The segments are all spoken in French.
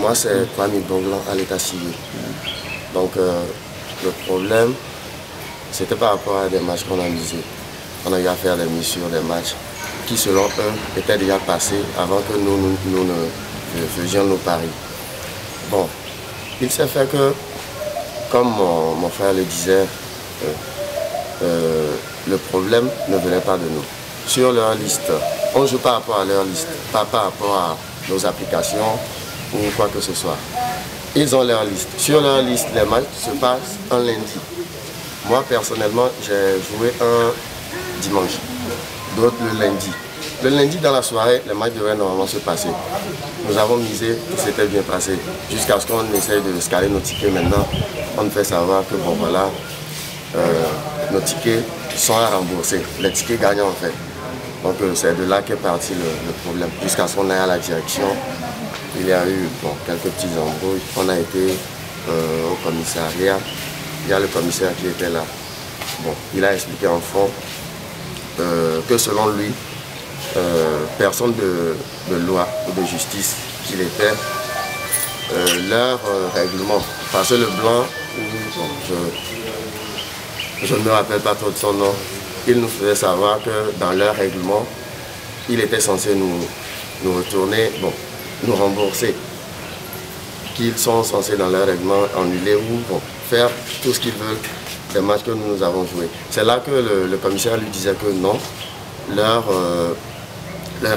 Moi, c'est Kwame Bonglan à l'état civil. Donc, le problème, c'était par rapport à des matchs qu'on a misés. On a eu à faire des mises sur des matchs qui, selon eux, étaient déjà passés avant que nous ne faisions nos paris. Bon, il s'est fait que, comme mon frère le disait, le problème ne venait pas de nous. Sur leur liste, on joue par rapport à leur liste, pas par rapport à nos applications ou quoi que ce soit. Ils ont leur liste. Sur leur liste, les matchs se passent un lundi. Moi, personnellement, j'ai joué un dimanche, d'autres le lundi. Le lundi, dans la soirée, les matchs devaient normalement se passer. Nous avons misé, tout s'était bien passé. Jusqu'à ce qu'on essaye de scaler nos tickets maintenant. On nous fait savoir que, bon, voilà, nos tickets sont à rembourser. Les tickets gagnants, en fait. Donc, c'est de là qu'est parti le problème. Jusqu'à ce qu'on aille à la direction. Il y a eu quelques petites embrouilles. On a été au commissariat. Il y a le commissaire qui était là. Bon, il a expliqué en fond que selon lui, personne de loi ou de justice qu'il était, leur règlement, parce que le blanc, je ne me rappelle pas trop de son nom, il nous faisait savoir que dans leur règlement, il était censé nous retourner, nous rembourser, qu'ils sont censés dans leur règlement annuler ou faire tout ce qu'ils veulent des matchs que nous avons joués. C'est là que le commissaire lui disait que non, leur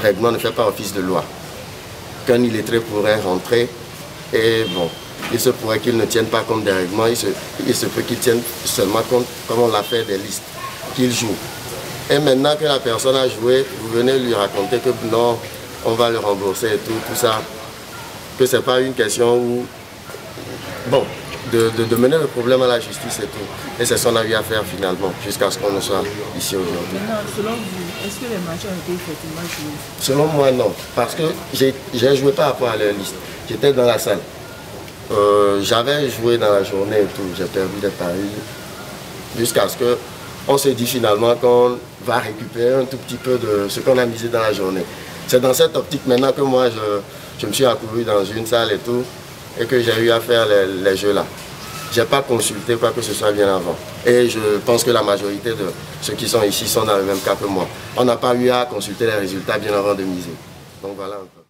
règlement ne fait pas office de loi. Qu'un illettré pourrait rentrer et il se pourrait qu'il ne tienne pas compte des règlements, il se peut qu'il tienne seulement compte, comme on l'a fait, des listes qu'il joue. Et maintenant que la personne a joué, vous venez lui raconter que non, on va le rembourser et tout ça, que c'est pas une question où, de mener le problème à la justice et tout. Et c'est ce qu'on a eu à faire finalement, jusqu'à ce qu'on ne soit ici aujourd'hui. Selon vous, est-ce que les matchs ont été effectivement joués? Selon moi, non. Parce que j'ai joué par rapport à leur liste. J'étais dans la salle. J'avais joué dans la journée et tout. J'ai perdu des paris. Jusqu'à ce qu'on se dit finalement qu'on va récupérer un tout petit peu de ce qu'on a misé dans la journée. C'est dans cette optique maintenant que moi, je me suis accouru dans une salle et tout. Et que j'ai eu à faire les jeux là. Je n'ai pas consulté quoi que ce soit bien avant. Et je pense que la majorité de ceux qui sont ici sont dans le même cas que moi. On n'a pas eu à consulter les résultats bien avant de miser. Donc voilà un peu.